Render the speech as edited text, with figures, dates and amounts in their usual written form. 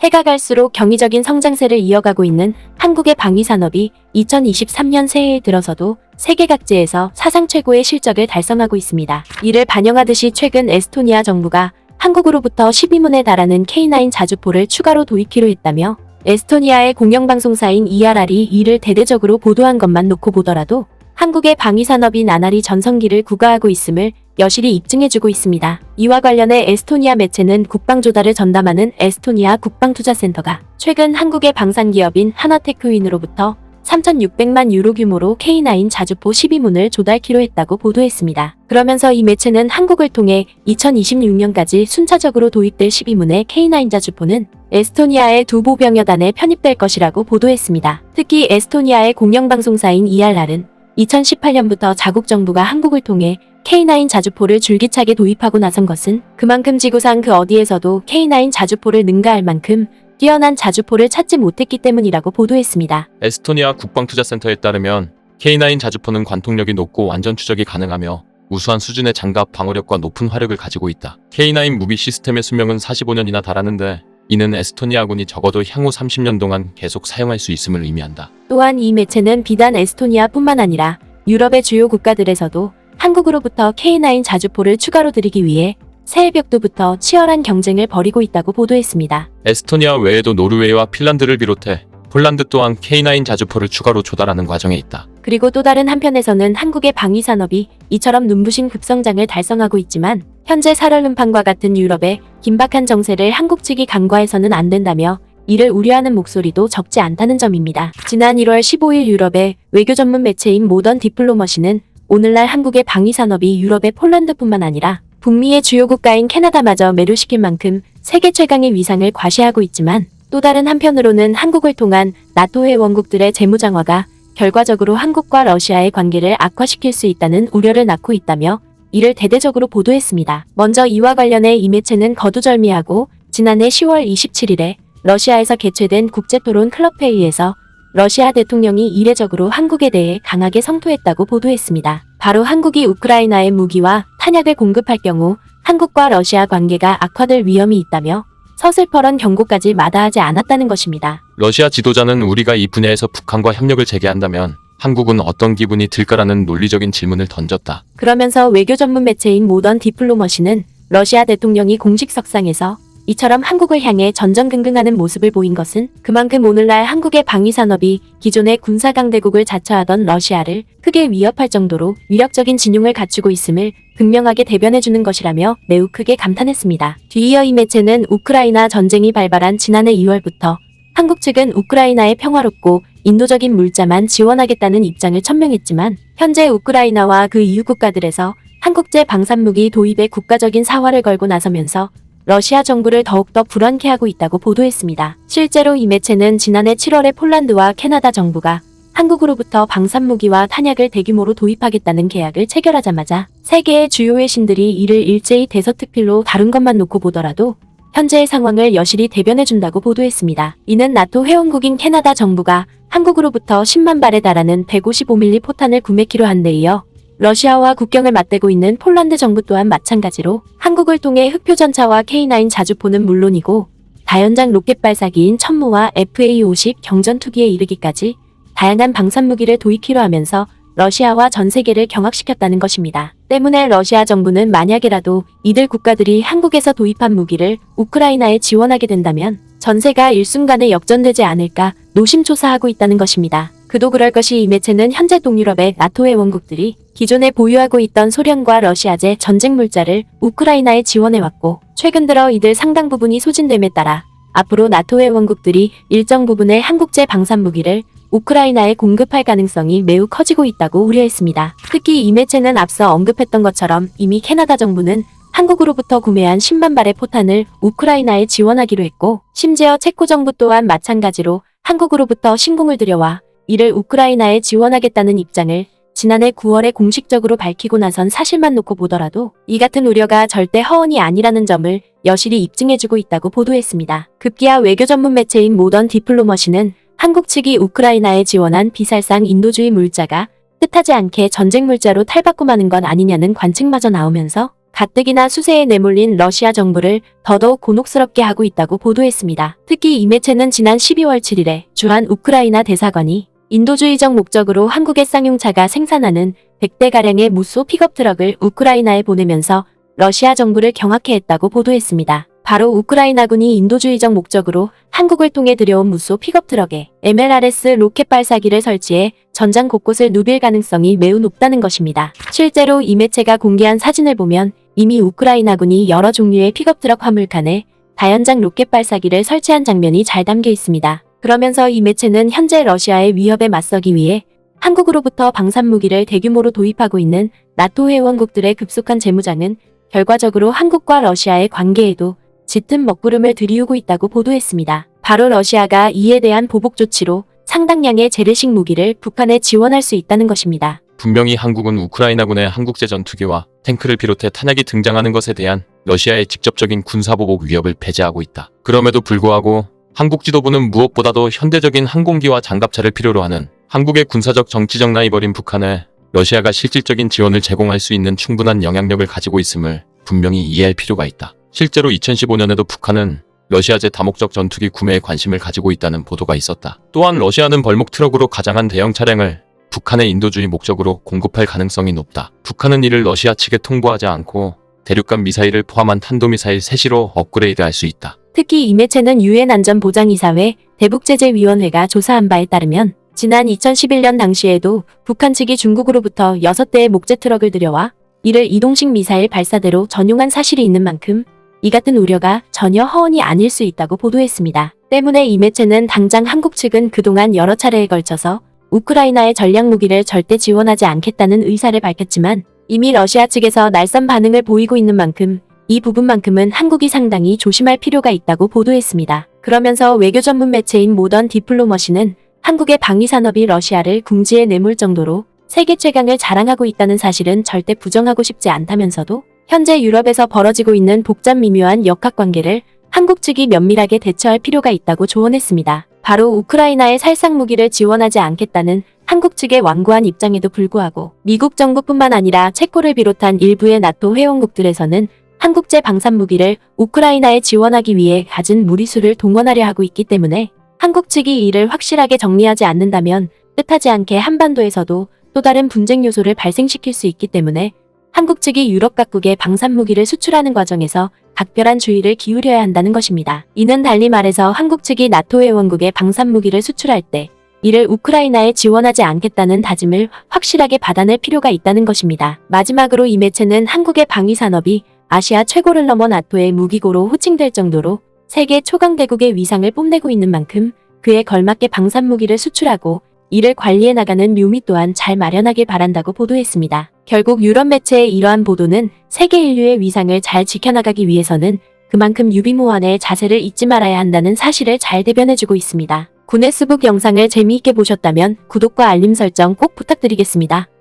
해가 갈수록 경이적인 성장세를 이어가고 있는 한국의 방위산업이 2023년 새해에 들어서도 세계 각지에서 사상 최고의 실적을 달성하고 있습니다. 이를 반영하듯이 최근 에스토니아 정부가 한국으로부터 12문에 달하는 K9 자주포를 추가로 도입키로 했다며 에스토니아의 공영방송사인 ERR이 이를 대대적으로 보도한 것만 놓고 보더라도 한국의 방위산업이 나날이 전성기를 구가하고 있음을 여실히 입증해주고 있습니다. 이와 관련해 에스토니아 매체는 국방조달을 전담하는 에스토니아 국방투자센터가 최근 한국의 방산기업인 하나테크윈으로부터 3,600만 유로 규모로 K9 자주포 12문을 조달키로 했다고 보도했습니다. 그러면서 이 매체는 한국을 통해 2026년까지 순차적으로 도입될 12문의 K9 자주포는 에스토니아의 두 보병여 단에 편입될 것이라고 보도했습니다. 특히 에스토니아의 공영방송사인 ERR은 2018년부터 자국 정부가 한국을 통해 K9 자주포를 줄기차게 도입하고 나선 것은 그만큼 지구상 그 어디에서도 K9 자주포를 능가할 만큼 뛰어난 자주포를 찾지 못했기 때문이라고 보도했습니다. 에스토니아 국방투자센터에 따르면 K9 자주포는 관통력이 높고 완전 추적이 가능하며 우수한 수준의 장갑 방어력과 높은 화력을 가지고 있다. K9 무기 시스템의 수명은 45년이나 달하는데 이는 에스토니아군이 적어도 향후 30년 동안 계속 사용할 수 있음을 의미한다. 또한 이 매체는 비단 에스토니아뿐만 아니라 유럽의 주요 국가들에서도 한국으로부터 K9 자주포를 추가로 들이기 위해 새해벽도부터 치열한 경쟁을 벌이고 있다고 보도했습니다. 에스토니아 외에도 노르웨이와 핀란드를 비롯해 폴란드 또한 K9 자주포를 추가로 조달하는 과정에 있다. 그리고 또 다른 한편에서는 한국의 방위산업이 이처럼 눈부신 급성장을 달성하고 있지만 현재 살얼음판과 같은 유럽의 긴박한 정세를 한국 측이 간과해서는 안 된다며 이를 우려하는 목소리도 적지 않다는 점입니다. 지난 1월 15일 유럽의 외교 전문 매체인 모던 디플로머시는 오늘날 한국의 방위산업이 유럽의 폴란드뿐만 아니라 북미의 주요 국가인 캐나다마저 매료시킬 만큼 세계 최강의 위상을 과시하고 있지만 또 다른 한편으로는 한국을 통한 나토 회원국들의 재무장화가 결과적으로 한국과 러시아의 관계를 악화시킬 수 있다는 우려를 낳고 있다며 이를 대대적으로 보도했습니다. 먼저 이와 관련해 이 매체는 거두절미하고 지난해 10월 27일에 러시아에서 개최된 국제토론 클럽회의에서 러시아 대통령이 이례적으로 한국에 대해 강하게 성토했다고 보도했습니다. 바로 한국이 우크라이나에 무기와 탄약을 공급할 경우 한국과 러시아 관계가 악화될 위험이 있다며 서슬퍼런 경고까지 마다하지 않았다는 것입니다. 러시아 지도자는 우리가 이 분야에서 북한과 협력을 재개한다면 한국은 어떤 기분이 들까라는 논리적인 질문을 던졌다. 그러면서 외교 전문 매체인 모던 디플로머시는 러시아 대통령이 공식석상에서 이처럼 한국을 향해 전전긍긍하는 모습을 보인 것은 그만큼 오늘날 한국의 방위산업이 기존의 군사강대국을 자처하던 러시아를 크게 위협할 정도로 위력적인 진용을 갖추고 있음을 극명하게 대변해주는 것이라며 매우 크게 감탄했습니다. 뒤이어 이 매체는 우크라이나 전쟁이 발발한 지난해 2월부터 한국 측은 우크라이나의 평화롭고 인도적인 물자만 지원하겠다는 입장을 천명했지만 현재 우크라이나와 그 이웃 국가들에서 한국제 방산무기 도입에 국가적인 사활을 걸고 나서면서 러시아 정부를 더욱더 불안케 하고 있다고 보도했습니다. 실제로 이 매체는 지난해 7월에 폴란드와 캐나다 정부가 한국으로부터 방산무기와 탄약을 대규모로 도입하겠다는 계약을 체결하자마자 세계의 주요 외신들이 이를 일제히 대서특필로 다룬 것만 놓고 보더라도 현재의 상황을 여실히 대변해준다고 보도했습니다. 이는 나토 회원국인 캐나다 정부가 한국으로부터 10만 발에 달하는 155mm 포탄을 구매키로 한 데 이어 러시아와 국경을 맞대고 있는 폴란드 정부 또한 마찬가지로 한국을 통해 흑표전차와 K9 자주포는 물론이고 다연장 로켓 발사기인 천무와 FA-50 경전투기에 이르기까지 다양한 방산무기를 도입키로 하면서 러시아와 전 세계를 경악시켰다는 것입니다. 때문에 러시아 정부는 만약에라도 이들 국가들이 한국에서 도입한 무기를 우크라이나에 지원하게 된다면 전세가 일순간에 역전되지 않을까 노심초사하고 있다는 것입니다. 그도 그럴 것이 이 매체는 현재 동유럽의 나토 회원국들이 기존에 보유하고 있던 소련과 러시아제 전쟁 물자를 우크라이나에 지원해왔고 최근 들어 이들 상당 부분이 소진됨에 따라 앞으로 나토 회원국들이 일정 부분의 한국제 방산무기를 우크라이나에 공급할 가능성이 매우 커지고 있다고 우려했습니다. 특히 이 매체는 앞서 언급했던 것처럼 이미 캐나다 정부는 한국으로부터 구매한 10만 발의 포탄을 우크라이나에 지원하기로 했고 심지어 체코 정부 또한 마찬가지로 한국으로부터 신공을 들여와 이를 우크라이나에 지원하겠다는 입장을 지난해 9월에 공식적으로 밝히고 나선 사실만 놓고 보더라도 이 같은 우려가 절대 허언이 아니라는 점을 여실히 입증해주고 있다고 보도했습니다. 급기야 외교 전문 매체인 모던 디플로머시는 한국 측이 우크라이나에 지원한 비살상 인도주의 물자가 뜻하지 않게 전쟁 물자로 탈바꿈하는 건 아니냐는 관측마저 나오면서 가뜩이나 수세에 내몰린 러시아 정부를 더더욱 곤혹스럽게 하고 있다고 보도했습니다. 특히 이 매체는 지난 12월 7일에 주한 우크라이나 대사관이 인도주의적 목적으로 한국의 쌍용차가 생산하는 100대가량의 무쏘 픽업 트럭을 우크라이나에 보내면서 러시아 정부를 경악해 했다고 보도했습니다. 바로 우크라이나군이 인도주의적 목적으로 한국을 통해 들여온 무쏘 픽업 트럭에 MLRS 로켓 발사기를 설치해 전장 곳곳을 누빌 가능성이 매우 높다는 것입니다. 실제로 이 매체가 공개한 사진을 보면 이미 우크라이나군이 여러 종류의 픽업 트럭 화물칸에 다연장 로켓 발사기를 설치한 장면이 잘 담겨 있습니다. 그러면서 이 매체는 현재 러시아의 위협에 맞서기 위해 한국으로부터 방산무기를 대규모로 도입하고 있는 나토 회원국들의 급속한 재무장은 결과적으로 한국과 러시아의 관계에도 짙은 먹구름을 들이우고 있다고 보도했습니다. 바로 러시아가 이에 대한 보복 조치로 상당량의 재래식 무기를 북한에 지원할 수 있다는 것입니다. 분명히 한국은 우크라이나군의 한국제 전투기와 탱크를 비롯해 탄약이 등장하는 것에 대한 러시아의 직접적인 군사보복 위협을 배제하고 있다. 그럼에도 불구하고 한국 지도부는 무엇보다도 현대적인 항공기와 장갑차를 필요로 하는 한국의 군사적 정치적 라이벌인 북한에 러시아가 실질적인 지원을 제공할 수 있는 충분한 영향력을 가지고 있음을 분명히 이해할 필요가 있다. 실제로 2015년에도 북한은 러시아제 다목적 전투기 구매에 관심을 가지고 있다는 보도가 있었다. 또한 러시아는 벌목 트럭으로 가장한 대형 차량을 북한의 인도주의 목적으로 공급할 가능성이 높다. 북한은 이를 러시아 측에 통보하지 않고 대륙간 미사일을 포함한 탄도미사일 3시로 업그레이드할 수 있다. 특히 이 매체는 유엔 안전보장이사회 대북제재위원회가 조사한 바에 따르면 지난 2011년 당시에도 북한 측이 중국으로부터 6대의 목재 트럭을 들여와 이를 이동식 미사일 발사대로 전용한 사실이 있는 만큼 이 같은 우려가 전혀 허언이 아닐 수 있다고 보도했습니다. 때문에 이 매체는 당장 한국 측은 그동안 여러 차례에 걸쳐서 우크라이나의 전략 무기를 절대 지원하지 않겠다는 의사를 밝혔지만 이미 러시아 측에서 날선 반응을 보이고 있는 만큼 이 부분만큼은 한국이 상당히 조심할 필요가 있다고 보도했습니다. 그러면서 외교 전문 매체인 모던 디플로머시는 한국의 방위산업이 러시아를 궁지에 내몰 정도로 세계 최강을 자랑하고 있다는 사실은 절대 부정하고 싶지 않다면서도 현재 유럽에서 벌어지고 있는 복잡 미묘한 역학관계를 한국 측이 면밀하게 대처할 필요가 있다고 조언했습니다. 바로 우크라이나의 살상 무기를 지원하지 않겠다는 한국 측의 완고한 입장에도 불구하고 미국 정부뿐만 아니라 체코를 비롯한 일부의 나토 회원국들에서는 한국제 방산무기를 우크라이나에 지원하기 위해 갖은 무리수를 동원하려 하고 있기 때문에 한국 측이 이를 확실하게 정리하지 않는다면 뜻하지 않게 한반도에서도 또 다른 분쟁 요소를 발생시킬 수 있기 때문에 한국 측이 유럽 각국에 방산무기를 수출하는 과정에서 각별한 주의를 기울여야 한다는 것입니다. 이는 달리 말해서 한국 측이 나토 회원국에 방산무기를 수출할 때 이를 우크라이나에 지원하지 않겠다는 다짐을 확실하게 받아낼 필요가 있다는 것입니다. 마지막으로 이 매체는 한국의 방위산업이 아시아 최고를 넘어 나토의 무기고로 호칭될 정도로 세계 초강대국의 위상을 뽐내고 있는 만큼 그에 걸맞게 방산무기를 수출하고 이를 관리해 나가는 묘미 또한 잘 마련하길 바란다고 보도했습니다. 결국 유럽 매체의 이러한 보도는 세계 인류의 위상을 잘 지켜나가기 위해서는 그만큼 유비무환의 자세를 잊지 말아야 한다는 사실을 잘 대변해주고 있습니다. 구네스북 영상을 재미있게 보셨다면 구독과 알림 설정 꼭 부탁드리겠습니다.